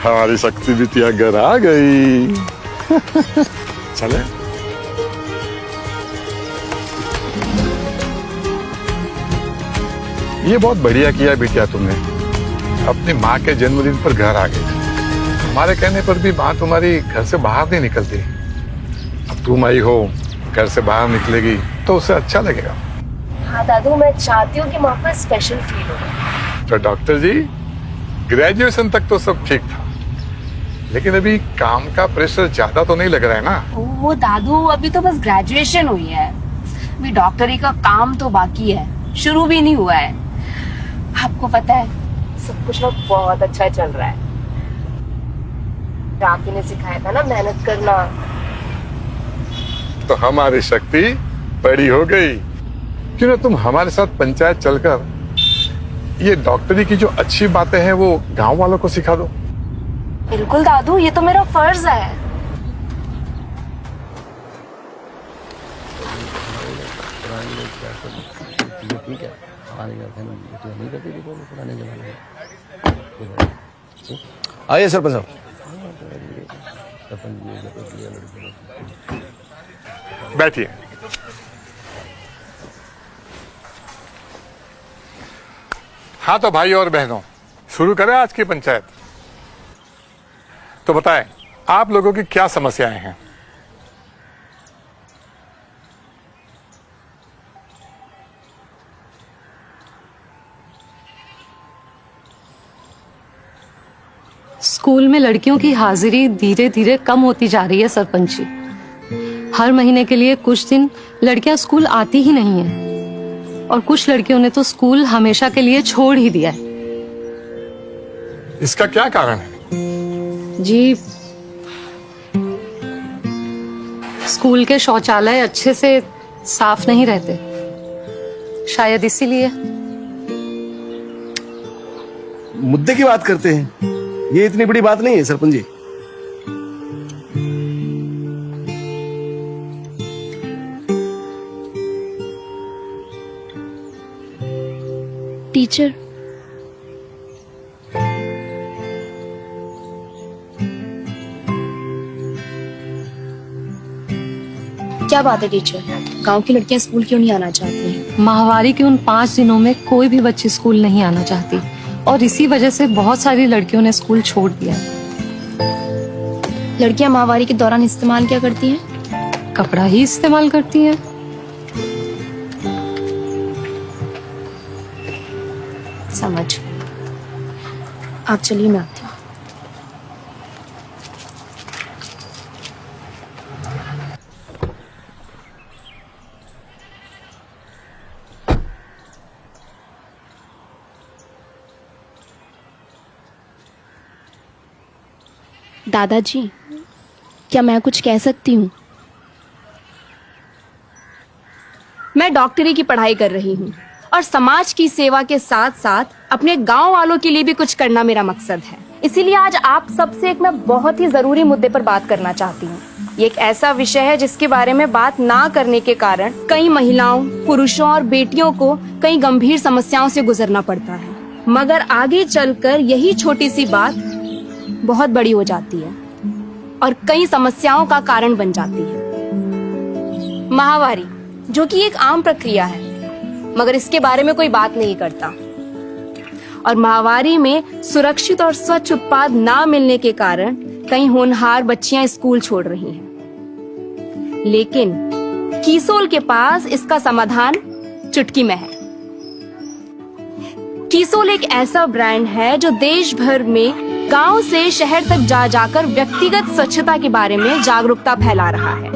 हमारी शक्ति बिटिया घर आ गई। चले। ये बहुत बढ़िया किया बिटिया तुमने, अपनी माँ के जन्मदिन पर घर आ गई। हमारे कहने पर भी माँ तुम्हारी घर से बाहर नहीं निकलती। अब तुम आई हो, घर से बाहर निकलेगी तो उसे अच्छा लगेगा। हाँ दादू, मैं चाहती हूँ कि माँ को स्पेशल फील हो। तो डॉक्टर जी, ग्रेजुएशन तक तो सब ठीक था, लेकिन अभी काम का प्रेशर ज्यादा तो नहीं लग रहा है ना? वो दादू, अभी तो बस ग्रेजुएशन हुई है, अभी डॉक्टरी का काम तो बाकी है, शुरू भी नहीं हुआ है। आपको पता है, सब कुछ ना बहुत अच्छा चल रहा है। आप ही ने सिखाया था ना मेहनत करना। तो हमारी शक्ति बड़ी हो गई। क्यों ना तुम हमारे साथ पंचायत चलकर ये डॉक्टरी की जो अच्छी बातें हैं वो गांव वालों को सिखा दो। बिल्कुल दादू, ये तो मेरा फर्ज है। ठीक है, हमारे घर में नहीं करती थी पुराने जमाने में। आइए सरपंच साहब। बैठिए। हाँ तो भाई और बहनों, शुरू करें आज की पंचायत। तो बताएं, आप लोगों की क्या समस्याएं हैं? स्कूल में लड़कियों की हाजिरी धीरे धीरे कम होती जा रही है सरपंच जी। हर महीने के लिए कुछ दिन लड़कियां स्कूल आती ही नहीं है, और कुछ लड़कियों ने तो स्कूल हमेशा के लिए छोड़ ही दिया है। इसका क्या कारण है? जी, स्कूल के शौचालय अच्छे से साफ नहीं रहते, शायद इसीलिए। मुद्दे की बात करते हैं, ये इतनी बड़ी बात नहीं है सरपंच जी। टीचर, क्या बात है टीचर? गांव की लड़कियां स्कूल क्यों नहीं आना चाहती हैं? माहवारी के उन 5 दिनों में कोई भी बच्ची स्कूल नहीं आना चाहती, और इसी वजह से बहुत सारी लड़कियों ने स्कूल छोड़ दिया। लड़कियां माहवारी के दौरान इस्तेमाल क्या करती हैं? कपड़ा ही इस्तेमाल करती हैं। समझ। आप चलिए, मैं आती हूँ। दादाजी, क्या मैं कुछ कह सकती हूँ? मैं डॉक्टरी की पढ़ाई कर रही हूँ और समाज की सेवा के साथ साथ अपने गांव वालों के लिए भी कुछ करना मेरा मकसद है। इसीलिए आज आप सबसे एक मैं बहुत ही जरूरी मुद्दे पर बात करना चाहती हूँ। ये एक ऐसा विषय है जिसके बारे में बात ना करने के कारण कई महिलाओं, पुरुषों और बेटियों को कई गंभीर समस्याओं से गुजरना पड़ता है, मगर आगे चलकर यही छोटी सी बात बहुत बड़ी हो जाती है और कई समस्याओं का कारण बन जाती है। माहवारी, जो कि एक आम प्रक्रिया है, मगर इसके बारे में कोई बात नहीं करता, और माहवारी में सुरक्षित और स्वच्छ उत्पाद ना मिलने के कारण कई होनहार बच्चियां स्कूल छोड़ रही हैं। लेकिन कीसोल के पास इसका समाधान चुटकी में है। कीसोल एक ऐसा ब्रांड है जो देश भर में गांव से शहर तक जा जाकर व्यक्तिगत स्वच्छता के बारे में जागरूकता फैला रहा है।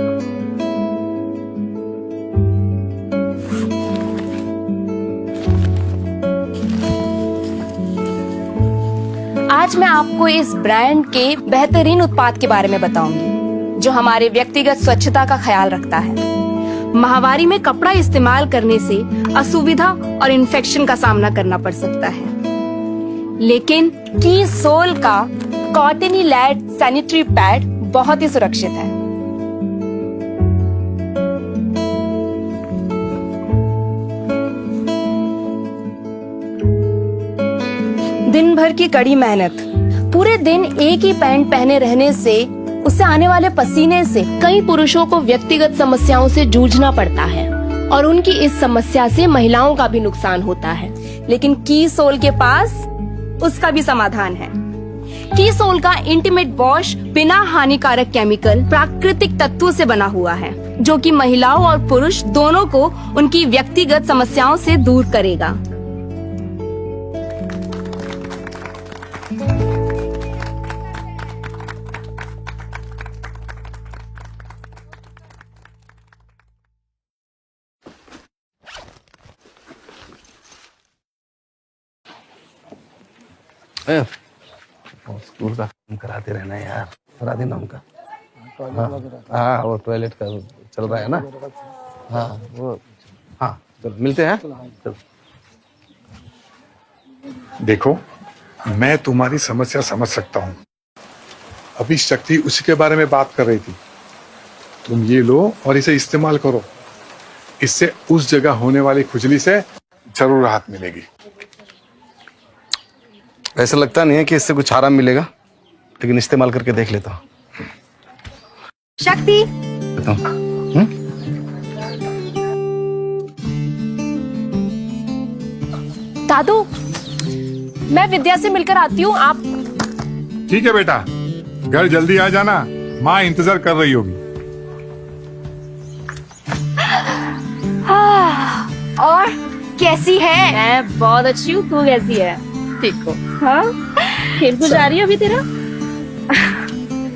आज मैं आपको इस ब्रांड के बेहतरीन उत्पाद के बारे में बताऊंगी, जो हमारे व्यक्तिगत स्वच्छता का ख्याल रखता है। माहवारी में कपड़ा इस्तेमाल करने से असुविधा और इन्फेक्शन का सामना करना पड़ सकता है, लेकिन कीसोल का कॉटनी लैड सैनिटरी पैड बहुत ही सुरक्षित है। दिन भर की कड़ी मेहनत, पूरे दिन एक ही पैंट पहने रहने से उससे आने वाले पसीने से कई पुरुषों को व्यक्तिगत समस्याओं से जूझना पड़ता है और उनकी इस समस्या से महिलाओं का भी नुकसान होता है। लेकिन कीसोल के पास उसका भी समाधान है। कीसोल का इंटीमेट वॉश बिना हानिकारक केमिकल प्राकृतिक तत्वों से बना हुआ है, जो कि महिलाओं और पुरुष दोनों को उनकी व्यक्तिगत समस्याओं से दूर करेगा। ए, स्कूल का काम कराते रहना यार, करा देना उनका। हाँ वो टॉयलेट का चल रहा है ना। हाँ वो, हाँ चलो मिलते हैं। चलो देखो, मैं तुम्हारी समस्या समझ सकता हूँ। अभी शक्ति उसी के बारे में बात कर रही थी। तुम ये लो और इसे इस्तेमाल करो। इससे उस जगह होने वाली खुजली से जरूर राहत मिलेगी। ऐसा लगता नहीं है कि इससे कुछ आराम मिलेगा, लेकिन इस्तेमाल करके देख लेता हूँ। शक्ति, दादू, मैं विद्या से मिलकर आती हूँ। आप ठीक है बेटा, घर जल्दी आ जाना, माँ इंतजार कर रही होगी। और कैसी है? मैं बहुत अच्छी हूँ, तू कैसी है? ठीक हो? हाँ, खेल कूद जा रही है अभी तेरा?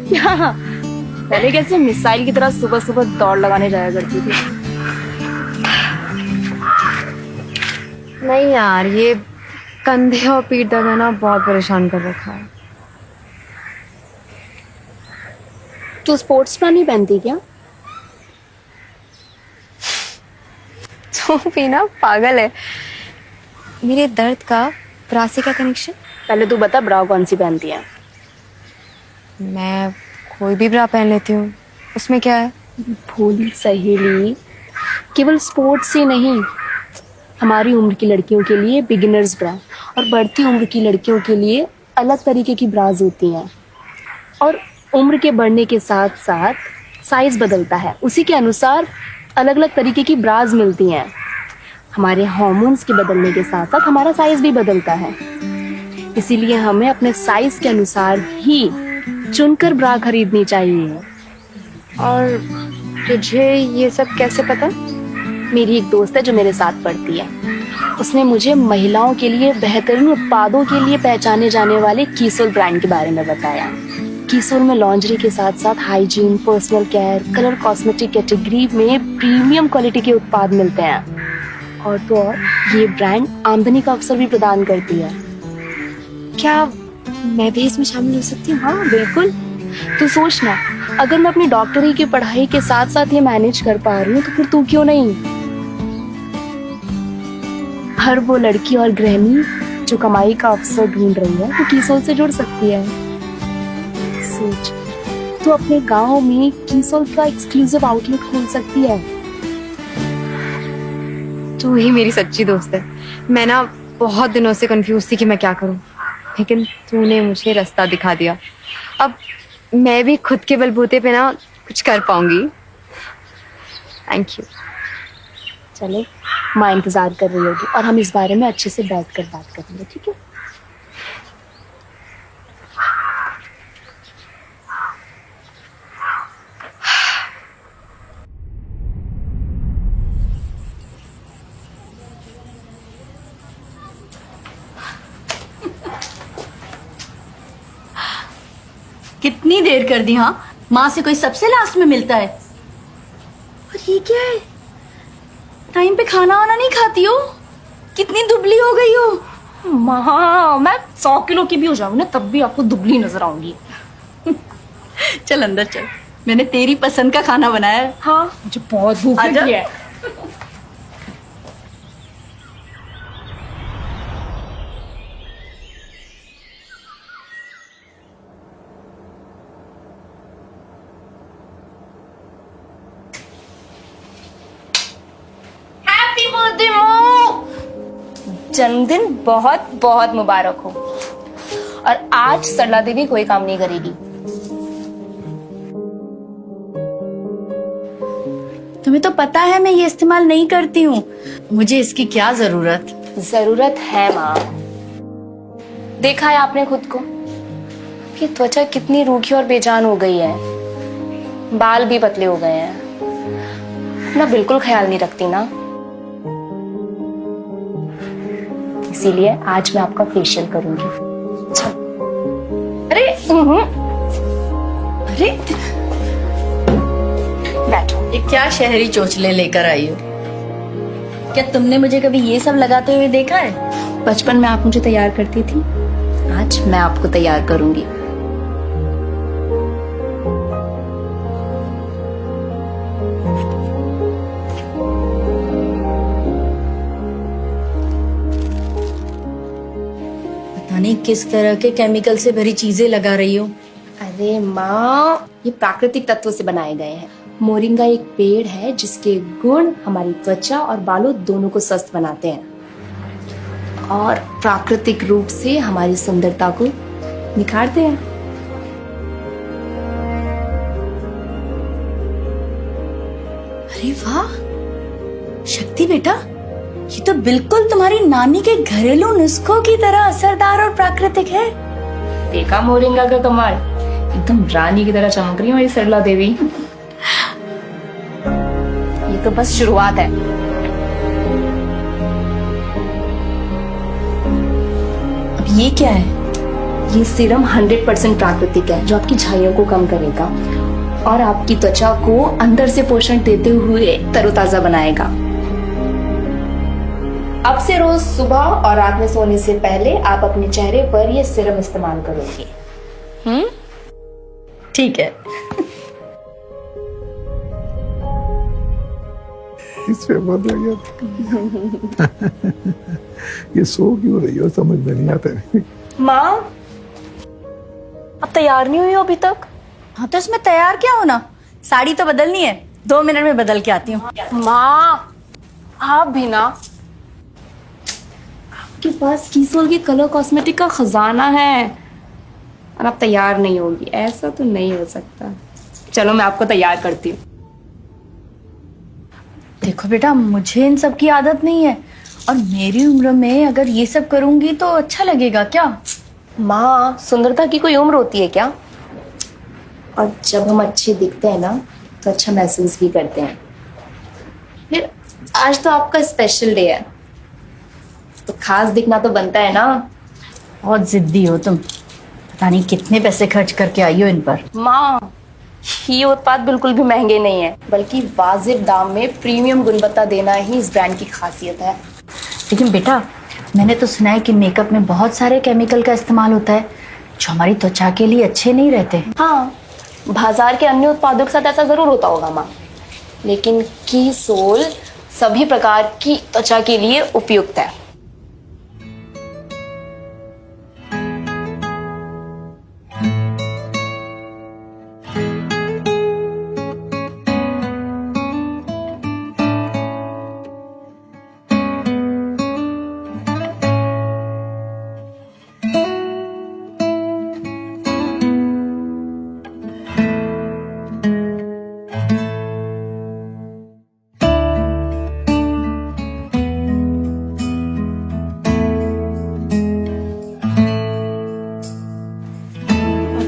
क्या? पहले कैसे मिसाइल की तरह सुबह सुबह दौड़ लगाने जाया करती थी। नहीं यार, ये कंधे और पीठ दर्द है ना, बहुत परेशान कर रखा है। तू स्पोर्ट्स ब्रा नहीं पहनती क्या? तो भी ना पागल है। मेरे दर्द का ब्रा से क्या कनेक्शन? पहले तू बता, ब्रा कौन सी पहनती है? मैं कोई भी ब्रा पहन लेती हूँ, उसमें क्या है? भोली सहेली, केवल स्पोर्ट्स ही नहीं, हमारी उम्र की लड़कियों के लिए बिगिनर्स ब्रा और बढ़ती उम्र की लड़कियों के लिए अलग तरीके की ब्राज होती हैं। और उम्र के बढ़ने के साथ साथ साइज बदलता है, उसी के अनुसार अलग अलग तरीके की ब्राज मिलती हैं। हमारे हार्मोन्स के बदलने के साथ साथ हमारा साइज भी बदलता है, इसीलिए हमें अपने साइज के अनुसार ही चुनकर ब्रा खरीदनी चाहिए। और तुझे ये सब कैसे पता? मेरी एक दोस्त है जो मेरे साथ पढ़ती है, उसने मुझे महिलाओं के लिए बेहतरीन उत्पादों के लिए पहचाने जाने वाले कीसोल ब्रांड के बारे में बताया। कीसोल में लॉन्जरी के साथ साथ hygiene, personal care, colour cosmetic category में प्रीमियम क्वालिटी के उत्पाद मिलते हैं। और तो और ये ब्रांड आमदनी का अवसर भी प्रदान करती है। क्या मैं भी इसमें शामिल हो सकती हूँ? हाँ बिल्कुल। तू सोच ना, अगर मैं अपनी डॉक्टरी की पढ़ाई के साथ साथ ये मैनेज कर पा रही हूँ तो फिर तू क्यों नहीं? हर वो लड़की और गृहिणी जो कमाई का अवसर ढूंढ रही है वो कीसोल से जुड़ सकती है। सोच, तू अपने गांव में कीसोल का एक्सक्लूसिव आउटलेट खोल सकती है। तू ही मेरी सच्ची दोस्त है। मैं ना बहुत दिनों से कंफ्यूज थी कि मैं क्या करूं, लेकिन तूने मुझे रास्ता दिखा दिया। अब मैं भी खुद के बलबूते पे ना कुछ कर पाऊंगी। Thank you. चले, माँ इंतजार कर रही होगी और हम इस बारे में अच्छे से बैठकर बात करेंगे, ठीक है? कितनी देर कर दी। हाँ, माँ से कोई सबसे लास्ट में मिलता है। और ये क्या है, टाइम पे खाना वाना नहीं खाती हो? कितनी दुबली हो गई हो। माँ, मैं 100 किलो की भी हो जाऊँ ना तब भी आपको दुबली नजर आऊंगी। चल अंदर चल, मैंने तेरी पसंद का खाना बनाया है। हाँ, मुझे बहुत भूख आजा। लगी है। हैप्पी बर्थडे मो, जन्मदिन बहुत बहुत मुबारक हो। और आज सरला देवी कोई काम नहीं करेगी। तुम्हें तो पता है मैं ये इस्तेमाल नहीं करती हूँ, मुझे इसकी क्या जरूरत। जरूरत है माँ। देखा है आपने खुद को कि त्वचा कितनी रूखी और बेजान हो गई है, बाल भी पतले हो गए हैं ना, बिल्कुल ख्याल नहीं रखती ना। इसीलिए आज मैं आपका फेशियल करूंगी। अरे अरे बैठो। ये क्या शहरी चोचले लेकर आई हो? क्या तुमने मुझे कभी ये सब लगाते हुए देखा है? बचपन में आप मुझे तैयार करती थी, आज मैं आपको तैयार करूंगी। पता नहीं किस तरह के केमिकल से भरी चीजें लगा रही हो। अरे माँ, ये प्राकृतिक तत्वों से बनाए गए हैं। मोरिंगा एक पेड़ है जिसके गुण हमारी त्वचा और बालों दोनों को स्वस्थ बनाते हैं और प्राकृतिक रूप से हमारी सुंदरता को निखारते हैं। अरे वाह शक्ति बेटा, ये तो बिल्कुल तुम्हारी नानी के घरेलू नुस्खों की तरह असरदार और प्राकृतिक है। देखा मोरिंगा का कमाल, एकदम रानी की तरह चमक रही है हमारी सरला देवी। ये तो बस शुरुआत है। अब ये क्या है? ये सीरम 100% प्राकृतिक है जो आपकी झाइयों को कम करेगा और आपकी त्वचा को अंदर से पोषण देते हुए तरोताजा बनाएगा। अब से रोज सुबह और रात में सोने से पहले आप अपने चेहरे पर ये सीरम इस्तेमाल करोगे। ठीक है। इससे बहुत बढ़िया। ये सो क्यों रही हो, समझ में नहीं आता। माँ, अब तैयार नहीं हुई हो अभी तक? हाँ तो इसमें तैयार क्या होना, साड़ी तो बदलनी है, 2 मिनट में बदल के आती हूँ। माँ, आप भी ना, आपके पास कीसोल के कलर कॉस्मेटिक का खजाना है और आप तैयार नहीं होगी, ऐसा तो नहीं हो सकता। चलो मैं आपको तैयार करती हूँ। देखो बेटा, मुझे इन सब की आदत नहीं है और मेरी उम्र में अगर ये सब करूंगी तो अच्छा लगेगा क्या? माँ, सुंदरता की कोई उम्र होती है क्या? और जब हम अच्छे दिखते हैं ना तो अच्छा महसूस भी करते हैं। फिर आज तो आपका स्पेशल डे है तो खास दिखना तो बनता है ना। बहुत जिद्दी हो तुम, पता नहीं कितने पैसे खर्च करके आई हो इन पर। माँ, ये उत्पाद बिल्कुल भी महंगे नहीं है, बल्कि वाजिब दाम में प्रीमियम गुणवत्ता देना ही इस ब्रांड की खासियत है। लेकिन बेटा, मैंने तो सुना है कि मेकअप में बहुत सारे केमिकल का इस्तेमाल होता है जो हमारी त्वचा के लिए अच्छे नहीं रहते। हाँ, बाजार के अन्य उत्पादों के साथ ऐसा जरूर होता होगा माँ, लेकिन कीसोल सभी प्रकार की त्वचा के लिए उपयुक्त है।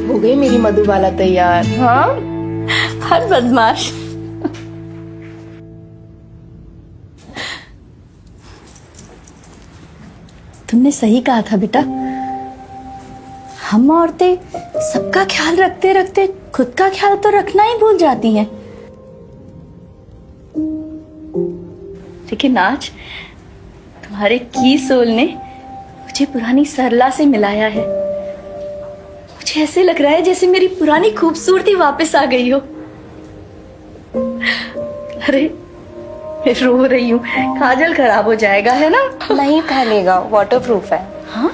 हो गई मेरी मधुबाला तैयार। हाँ, हर बदमाश। तुमने सही कहा था बेटा, हम औरतें सबका ख्याल रखते रखते खुद का ख्याल तो रखना ही भूल जाती हैं। लेकिन आज तुम्हारे कीसोल ने मुझे पुरानी सरला से मिलाया है। मुझे ऐसे लग रहा है जैसे मेरी पुरानी खूबसूरती वापस आ गई हो। अरे मैं रो रही हूँ, काजल खराब हो जाएगा है ना? नहीं फैलेगा, वाटरप्रूफ है। हाँ?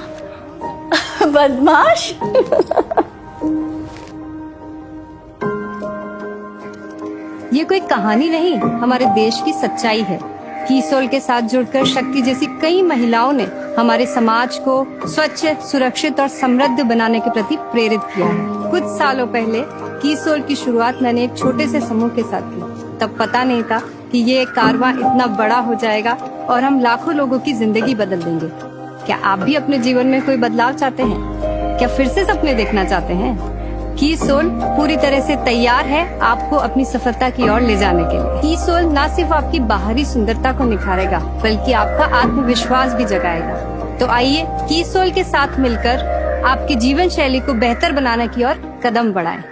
बदमाश। ये कोई कहानी नहीं, हमारे देश की सच्चाई है। कीसोल के साथ जुड़कर शक्ति जैसी कई महिलाओं ने हमारे समाज को स्वच्छ, सुरक्षित और समृद्ध बनाने के प्रति प्रेरित किया है। कुछ सालों पहले कीसोल की शुरुआत मैंने एक छोटे से समूह के साथ की। तब पता नहीं था कि ये कारवां इतना बड़ा हो जाएगा और हम लाखों लोगों की जिंदगी बदल देंगे। क्या आप भी अपने जीवन में कोई बदलाव चाहते हैं? क्या फिर से सपने देखना चाहते हैं? कीसोल पूरी तरह से तैयार है आपको अपनी सफलता की ओर ले जाने के लिए। कीसोल न सिर्फ आपकी बाहरी सुंदरता को निखारेगा बल्कि आपका आत्मविश्वास भी जगाएगा। तो आइए कीसोल के साथ मिलकर आपकी जीवन शैली को बेहतर बनाने की ओर कदम बढ़ाएं।